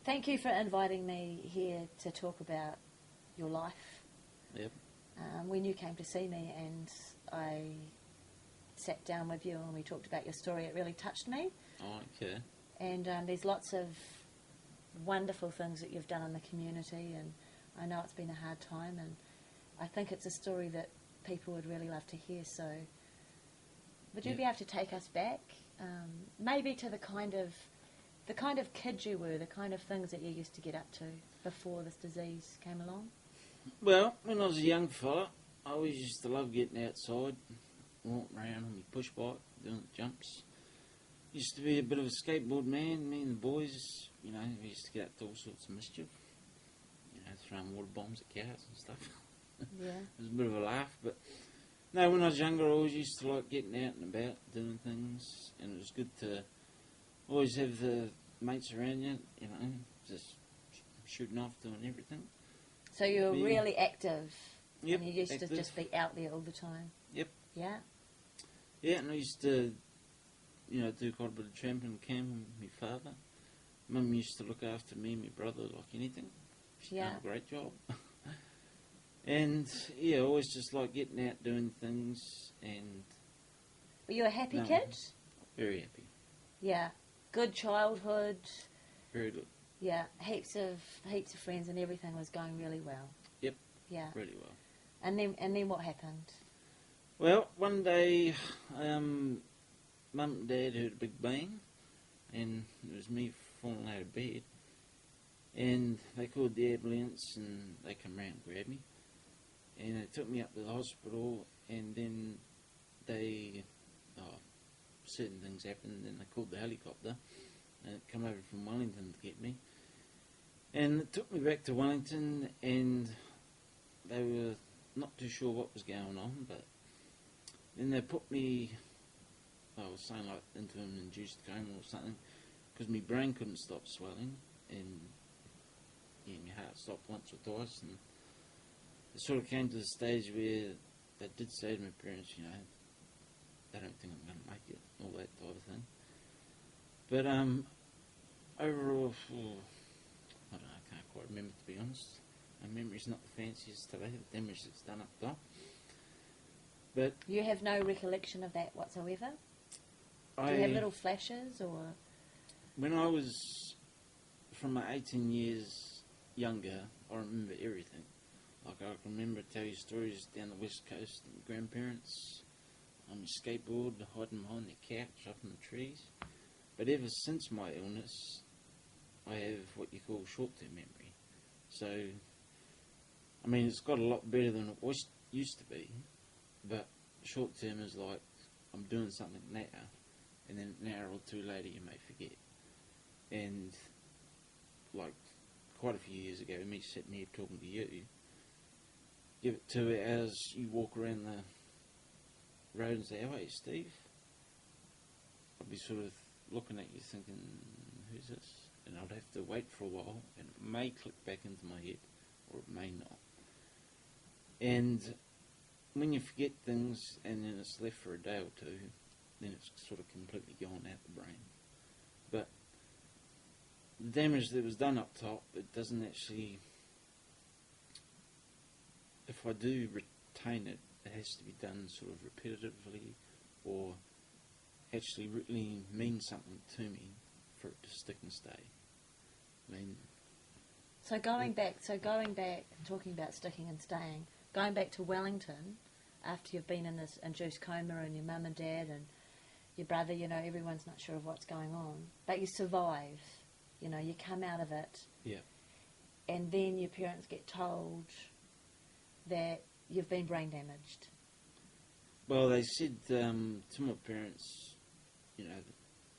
thank you for inviting me here to talk about your life. Yep. When you came to see me and I sat down with you and we talked about your story, it really touched me. Oh, okay. And there's lots of wonderful things that you've done in the community, and I know it's been a hard time, and I think it's a story that people would really love to hear. So would you be able to take us back, maybe to the kind of kid you were, the kind of things that you used to get up to before this disease came along? Well, when I was a young fella, I always used to love getting outside, walking around on my push bike, doing the jumps. Used to be a bit of a skateboard man. Me and the boys, we used to get up to all sorts of mischief. Throwing water bombs at cows and stuff. Yeah. It was a bit of a laugh, but no, when I was younger, I always used to like getting out and about, doing things, and it was good to always have the mates around you, just shooting off, doing everything. So you were really active, Yep, and you used active. to just be out there all the time. Yep. Yeah. Yeah, and I used to, do quite a bit of tramping and camping with my father. Mum used to look after me and my brother like anything. She's done a great job. And, I always just like getting out, doing things, and... Were you a happy kid? Very happy. Yeah. Good childhood. Very good. Yeah. Heaps of friends, and everything was going really well. Yep. Yeah. Really well. And then what happened? Well, one day, Mum and Dad heard a big bang, and it was me falling out of bed, and they called the ambulance, and they come round and grabbed me, and they took me up to the hospital, and then certain things happened, and then they called the helicopter, and it come over from Wellington to get me, and it took me back to Wellington, and they were not too sure what was going on, but then they put me, I was saying like into an induced coma or something, because my brain couldn't stop swelling, and my heart stopped once or twice, and it sort of came to the stage where they did say to my parents, they don't think I'm going to make it, all that type of thing. But overall, I don't know, I can't quite remember, to be honest. My memory's not the fanciest today, the damage that's done up top. But You have no recollection of that whatsoever? Do you have little flashes, or...? When I was, from my 18 years younger, I remember everything. Like, I can remember tell you stories down the west coast, and grandparents on my skateboard, hiding behind their couch, up in the trees. But ever since my illness, I have what you call short-term memory. So, I mean, it's got a lot better than it used to be, but short-term is like, I'm doing something now, and then an hour or two later you may forget. And, like, quite a few years ago, me sitting here talking to you, give it 2 hours, you walk around the road and say, "Oh, hey, Steve," I'd be sort of looking at you thinking, who's this? And I'd have to wait for a while, and it may click back into my head, or it may not. And when you forget things, and then it's left for a day or two, then it's sort of completely gone out the brain. But the damage that was done up top, it doesn't actually... If I do retain it, it has to be done sort of repetitively, or actually really mean something to me for it to stick and stay. I mean... So going back, talking about sticking and staying, going back to Wellington, after you've been in this induced coma, and your mum and dad and your brother, everyone's not sure of what's going on, but you survive, you come out of it. Yeah. And then your parents get told that you've been brain damaged. Well, they said to my parents,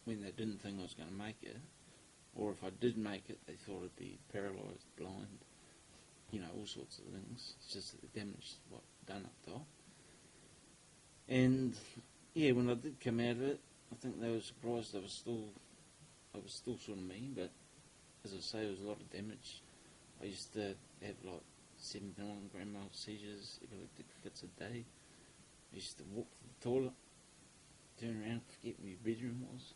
when they didn't think I was going to make it, or if I did make it, they thought I'd be paralysed, blind, all sorts of things. It's just that the damage what done up top. And when I did come out of it, I think they were surprised I was still sort of me, but as I say, there was a lot of damage. I used to have like 7 grand mal seizures, epileptic fits a day. I used to walk to the toilet, turn around, forget where my bedroom was.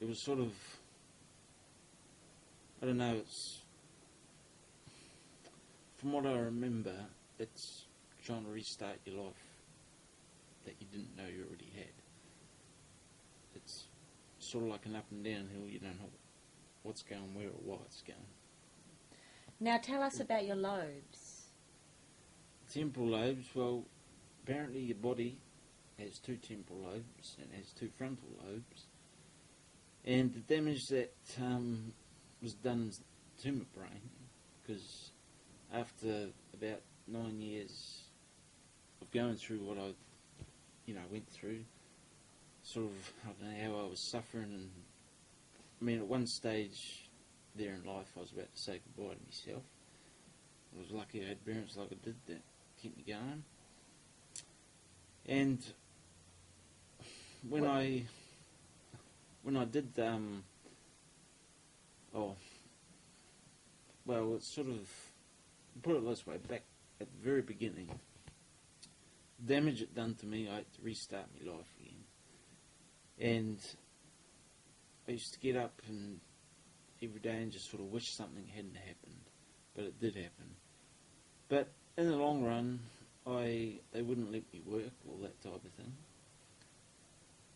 It was sort of, I don't know, it's, from what I remember, it's trying to restart your life that you didn't know you already had. It's sort of like an up and down hill, you don't know what's going where or why it's going. Now tell us about your lobes. Temporal lobes, well, apparently your body has 2 temporal lobes and has 2 frontal lobes. And the damage that was done to my brain, because after about 9 years of going through what I, went through, sort of, I don't know how I was suffering, and I mean, at one stage there in life, I was about to say goodbye to myself. I was lucky I had parents like I did that kept me going. And when I did, it's sort of, put it this way, back at the very beginning, the damage it done to me, I had to restart my life again. And I used to get up and every day and just sort of wish something hadn't happened, but it did happen. But in the long run, they wouldn't let me work, all that type of thing.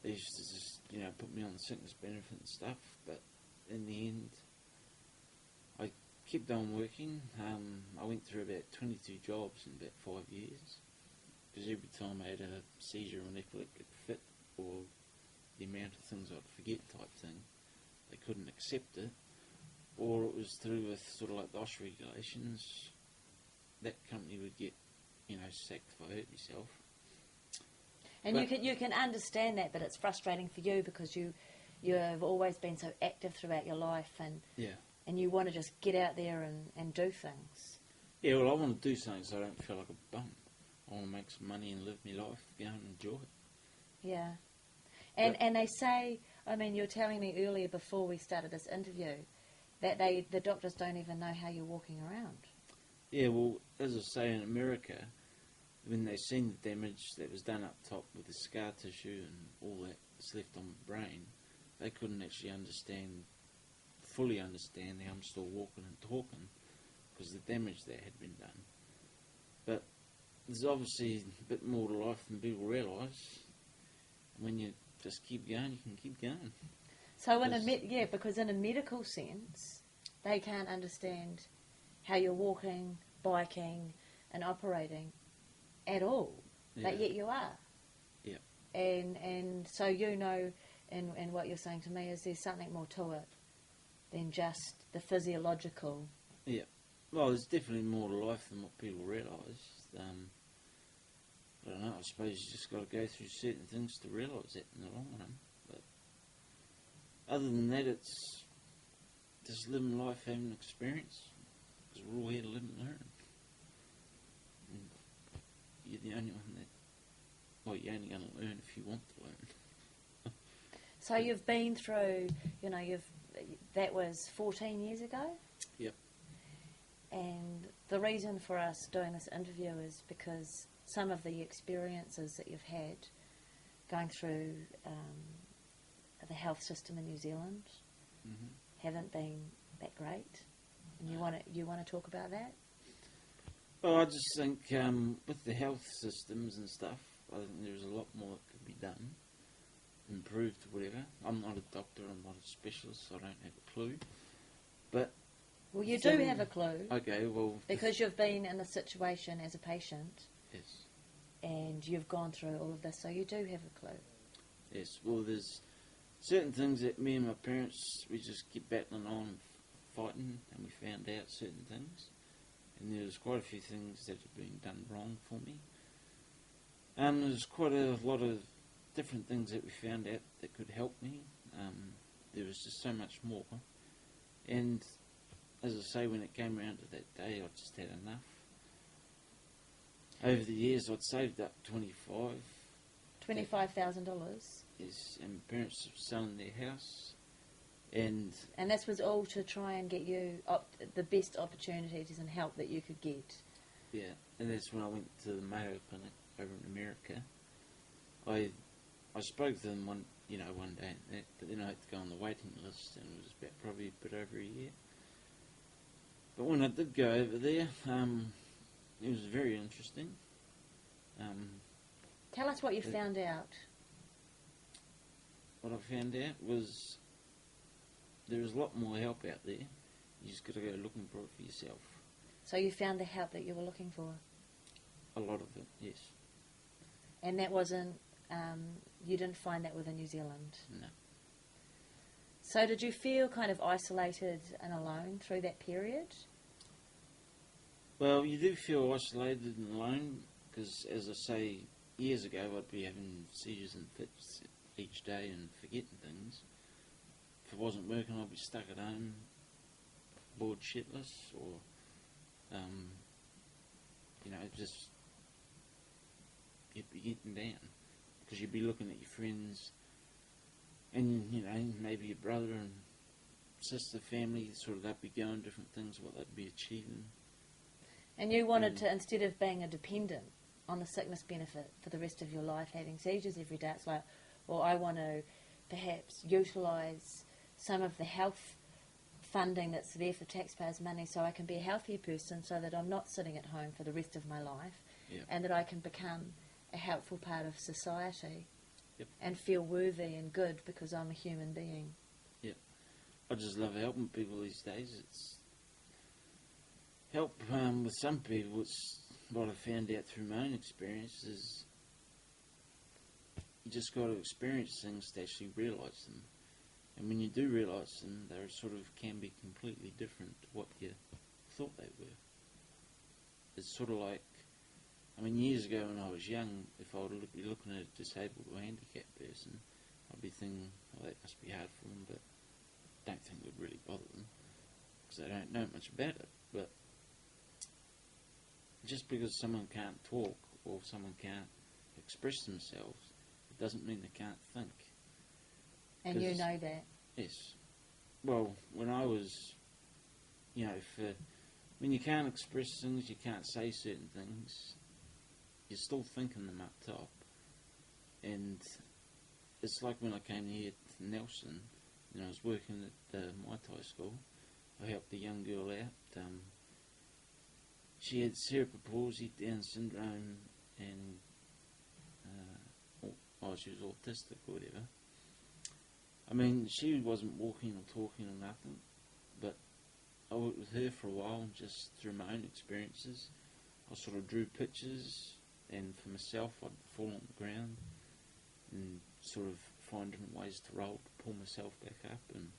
They used to just, put me on the sickness benefit and stuff, but in the end, I kept on working. I went through about 22 jobs in about 5 years, because every time I had a seizure or an epileptic fit, or the amount of things I'd forget type thing, they couldn't accept it, or it was through with sort of like the OSH regulations, that company would get, sacked if I hurt myself. And you can understand that, but it's frustrating for you because you have always been so active throughout your life, and you want to just get out there and do things. Yeah, well, I want to do something so I don't feel like a bum. I want to make some money and live my life, go and enjoy it. Yeah. And they say, I mean, you were telling me earlier before we started this interview, that the doctors don't even know how you're walking around. Yeah, well, as I say, in America, when they seen the damage that was done up top with the scar tissue and all that that's left on my brain, they couldn't actually fully understand how I'm still walking and talking because of the damage that had been done. But there's obviously a bit more to life than people realise. When you just keep going, you can keep going. So because in a medical sense, they can't understand how you're walking, biking, and operating at all, but yet you are. Yeah. And so and what you're saying to me is there's something more to it than just the physiological. Yeah. Well, there's definitely more to life than what people realise. I don't know, I suppose you just got to go through certain things to realise that in the long run. But other than that, it's just living life, having an experience. Because we're all here to live and learn. And you're the only one you're only going to learn if you want to learn. So you've been through, that was 14 years ago? Yep. And the reason for us doing this interview is because some of the experiences that you've had going through the health system in New Zealand haven't been that great. And you want to talk about that? Well, I just think with the health systems and stuff, I think there's a lot more that could be done, improved, whatever. I'm not a doctor, I'm not a specialist, so I don't have a clue. But well, you do have a clue. Okay, well, because you've been in the situation as a patient. Yes. And you've gone through all of this, so you do have a clue. Yes. Well, there's certain things that me and my parents, we just keep battling on, fighting, and we found out certain things. And there's quite a few things that have been done wrong for me. And there's quite a lot of different things that we found out that could help me. There was just so much more. And as I say, when it came around to that day, I just had enough. Over the years, I'd saved up $25,000. Yes, and my parents were selling their house. And this was all to try and get you the best opportunities and help that you could get. Yeah, and that's when I went to the Mayo Clinic over in America. I spoke to them one day, but then I had to go on the waiting list, and it was probably a bit over a year. But when I did go over there, it was very interesting. Tell us what you found out. What I found out was there is a lot more help out there. You just got to go looking for it for yourself. So you found the help that you were looking for? A lot of it, yes. And that wasn't, you didn't find that within New Zealand? No. So did you feel kind of isolated and alone through that period? Well, you do feel isolated and alone because, as I say, years ago I'd be having seizures and fits each day and forgetting things. If it wasn't working, I'd be stuck at home, bored shitless, or, just you'd be getting down because you'd be looking at your friends and, maybe your brother and sister, family, sort of they'd be going different things, what they'd be achieving. And you wanted to, instead of being a dependent on the sickness benefit for the rest of your life, having seizures every day, it's like, well, I want to perhaps utilise some of the health funding that's there for taxpayers' money so I can be a healthier person so that I'm not sitting at home for the rest of my life, and that I can become a helpful part of society and feel worthy and good because I'm a human being. Yeah. I just love helping people these days. It's help with some people. It's what I found out through my own experience is you just got to experience things to actually realise them. And when you do realise them, they sort of can be completely different to what you thought they were. It's sort of like, years ago when I was young, if I would be looking at a disabled or handicapped person, I'd be thinking, oh, that must be hard for them, but I don't think it would really bother them because they don't know much about it. But just because someone can't talk or someone can't express themselves, it doesn't mean they can't think. And you know that? Yes. Well, when I was, when you can't express things, you can't say certain things, you're still thinking them up top. And it's like when I came here to Nelson, I was working at the Mai Tai school. I helped a young girl out. She had cerebral palsy, Down syndrome, and she was autistic or whatever. She wasn't walking or talking or nothing, but I worked with her for a while, and just through my own experiences, I sort of drew pictures, and for myself, I'd fall on the ground and sort of find different ways to roll to pull myself back up. And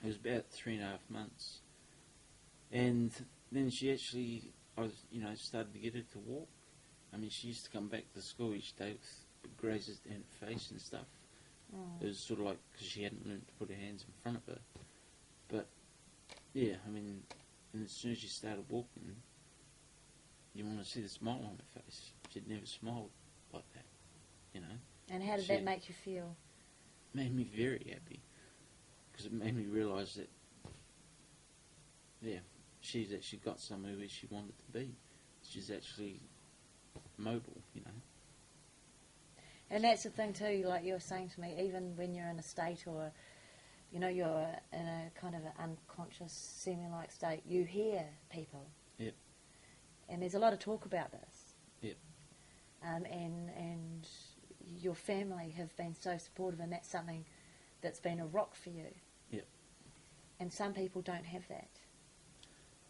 it was about 3.5 months, and then she actually, started to get her to walk. She used to come back to school each day with big grazes down her face and stuff. Oh. It was sort of like because she hadn't learned to put her hands in front of her. But, and as soon as she started walking, you want to see the smile on her face. She'd never smiled like that, And how did that make you feel? Made me very happy because it made me realise that, she's actually got somewhere where she wanted to be. She's actually mobile, And that's the thing too, like you were saying to me, even when you're in a state or, you're in a kind of an unconscious, semi-like state, you hear people. Yep. And there's a lot of talk about this. Yep. And your family have been so supportive, and that's something that's been a rock for you. Yep. And some people don't have that.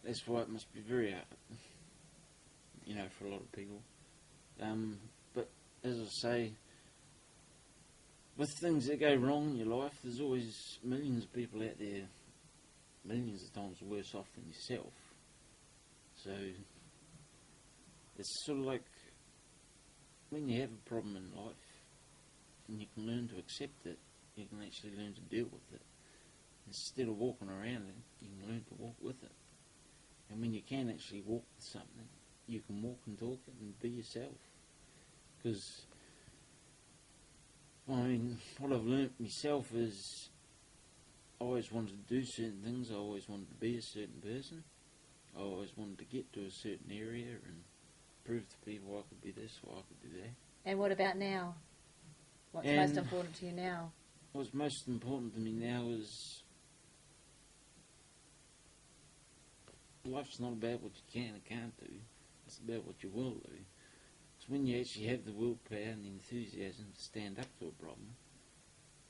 That's why it must be very hard, for a lot of people. But as I say, with things that go wrong in your life, there's always millions of people out there, millions of times worse off than yourself. So it's sort of like when you have a problem in life and you can learn to accept it, you can actually learn to deal with it. Instead of walking around it, you can learn to walk with it. And when you can actually walk with something, you can walk and talk it and be yourself. Because, what I've learnt myself is I always wanted to do certain things. I always wanted to be a certain person. I always wanted to get to a certain area and prove to people I could be this or I could do that. And what about now? What's most important to you now? What's most important to me now is life's not about what you can and can't do. It's about what you will do. So when you actually have the willpower and the enthusiasm to stand up to a problem,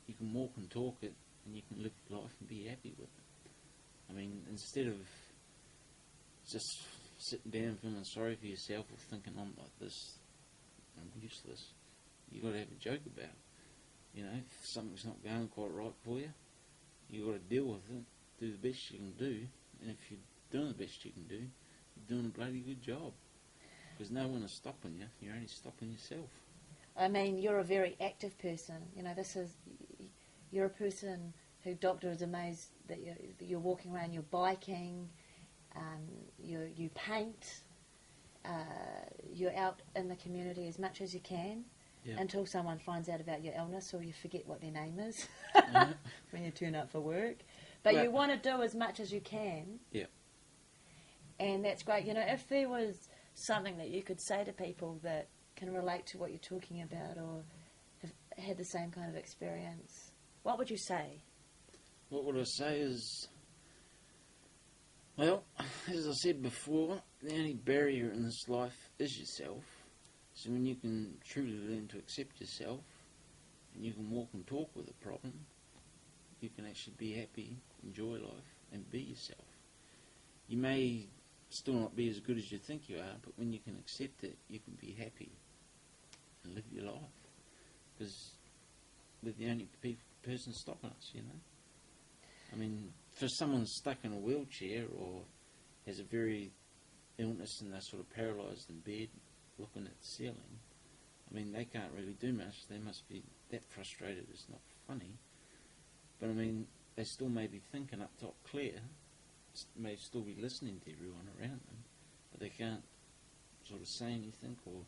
you can walk and talk it, and you can live your life and be happy with it. I mean, instead of just sitting down feeling sorry for yourself or thinking, I'm like this, I'm useless, you've got to have a joke about it. You know, if something's not going quite right for you, you've got to deal with it, do the best you can do, and if you're doing the best you can do, you're doing a bloody good job. Because no one is stopping you, you're only stopping yourself. I mean, you're a very active person. You know, you're a person who doctor is amazed that you're walking around, you're biking, you paint, you're out in the community as much as you can. Yeah. Until someone finds out about your illness or you forget what their name is when you turn up for work. But you want to do as much as you can. Yeah. And that's great. You know, if there was something that you could say to people that can relate to what you're talking about or have had the same kind of experience, what would you say? What would I say is, well, as I said before, the only barrier in this life is yourself. So when you can truly learn to accept yourself and you can walk and talk with a problem, you can actually be happy, enjoy life and be yourself. You may still not be as good as you think you are, but when you can accept it, you can be happy and live your life. Because we're the only person stopping us, you know. I mean, for someone stuck in a wheelchair or has a very illness and they're sort of paralysed in bed, looking at the ceiling, I mean, they can't really do much. They must be that frustrated it's not funny. But I mean, they still may be thinking up top clear, may still be listening to everyone around them, but they can't sort of say anything or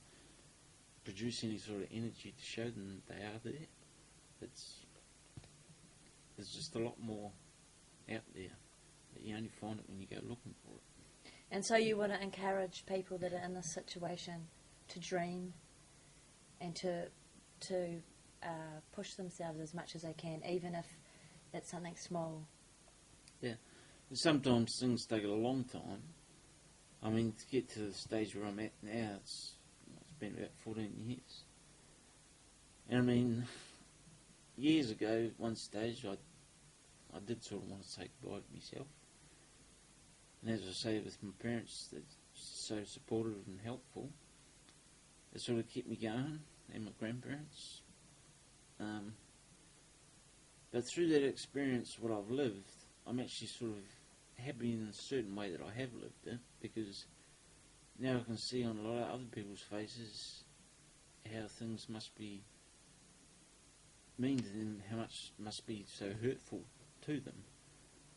produce any sort of energy to show them that they are there. There's just a lot more out there that you only find it when you go looking for it. And so you want to encourage people that are in this situation to dream and to push themselves as much as they can, even if it's something small. Yeah. Sometimes things take a long time. I mean, to get to the stage where I'm at now, it's been about 14 years. And I mean, years ago, at one stage, I did sort of want to say goodbye to myself. And as I say, with my parents, they're so supportive and helpful, it sort of kept me going, and my grandparents. But through that experience, what I've lived, I'm actually sort of happy in a certain way that I have lived it, because now I can see on a lot of other people's faces how things must be mean to them, how much must be so hurtful to them.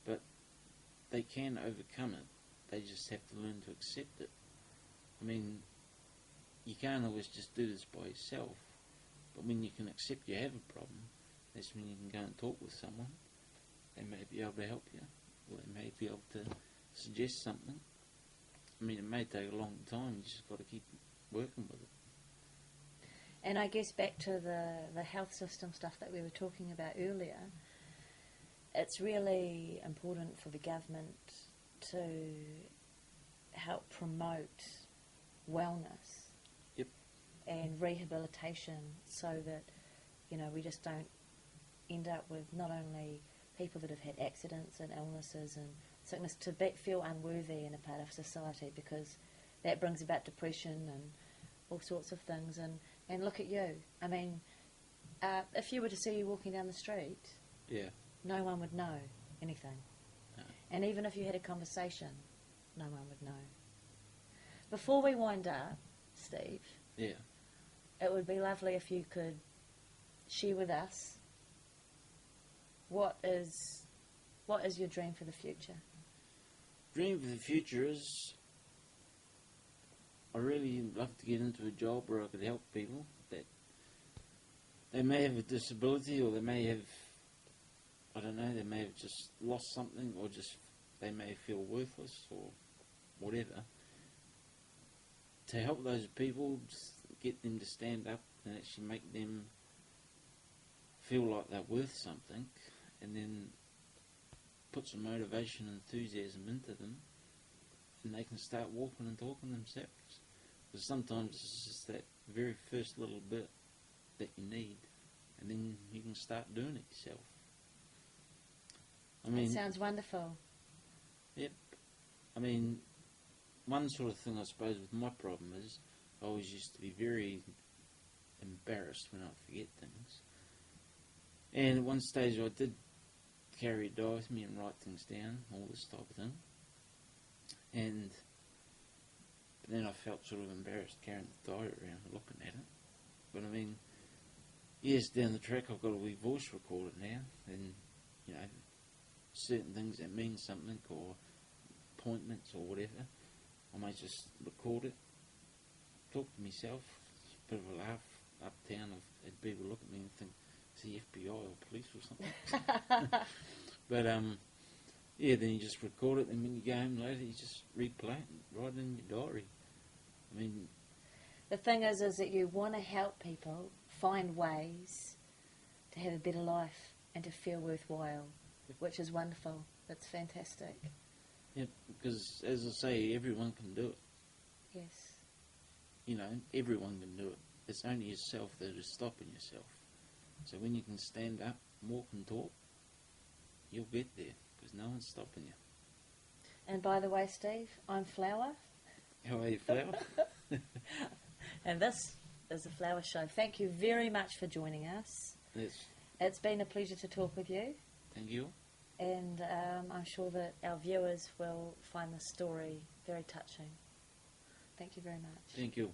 But they can overcome it. They just have to learn to accept it. I mean, you can't always just do this by yourself, but when you can accept you have a problem, that's when you can go and talk with someone. They may be able to help you, or they may be able to suggest something. I mean, it may take a long time, you just got to keep working with it. And I guess back to the health system stuff that we were talking about earlier, it's really important for the government to help promote wellness. Yep. And rehabilitation, so that, you know, we just don't end up with not only people that have had accidents and illnesses and sickness to feel unworthy in a part of society, because that brings about depression and all sorts of things. And look at you. I mean, if you were to see you walking down the street, yeah, no one would know anything. No. And even if you had a conversation, no one would know. Before we wind up, Steve, yeah, it would be lovely if you could share with us what is your dream for the future? Dream for the future is, I really love to get into a job where I could help people that they may have a disability, or they may have, I don't know, they may have just lost something, or just they may feel worthless or whatever. To help those people, just get them to stand up and actually make them feel like they're worth something, and then put some motivation and enthusiasm into them, and they can start walking and talking themselves. Because sometimes it's just that very first little bit that you need, and then you can start doing it yourself. I mean, It sounds wonderful. yep. I mean, one sort of thing I suppose with my problem is I always used to be very embarrassed when I'd forget things. And at one stage I did carry a diary with me and write things down, all this type of thing. But then I felt sort of embarrassed carrying the diary around and looking at it. But I mean, years down the track I've got a wee voice recorder now, and you know, certain things that mean something or appointments or whatever, I might just record it, talk to myself. It's a bit of a laugh uptown if people look at me and think it's the FBI or police or something. But yeah, then you just record it, and when you go home later you just replay it and write it in your diary. I mean, The thing is that you want to help people find ways to have a better life and to feel worthwhile, which is wonderful. It's fantastic. yeah, because as I say, everyone can do it. Yes. You know, everyone can do it. It's only yourself that is stopping yourself. So when you can stand up, walk and talk, you'll get there, because no one's stopping you. And by the way, Steve, I'm Flower. How are you, Flower? And this is the Flower Show. Thank you very much for joining us. Yes, It's been a pleasure to talk with you. thank you. And I'm sure that our viewers will find the story very touching. Thank you very much. Thank you.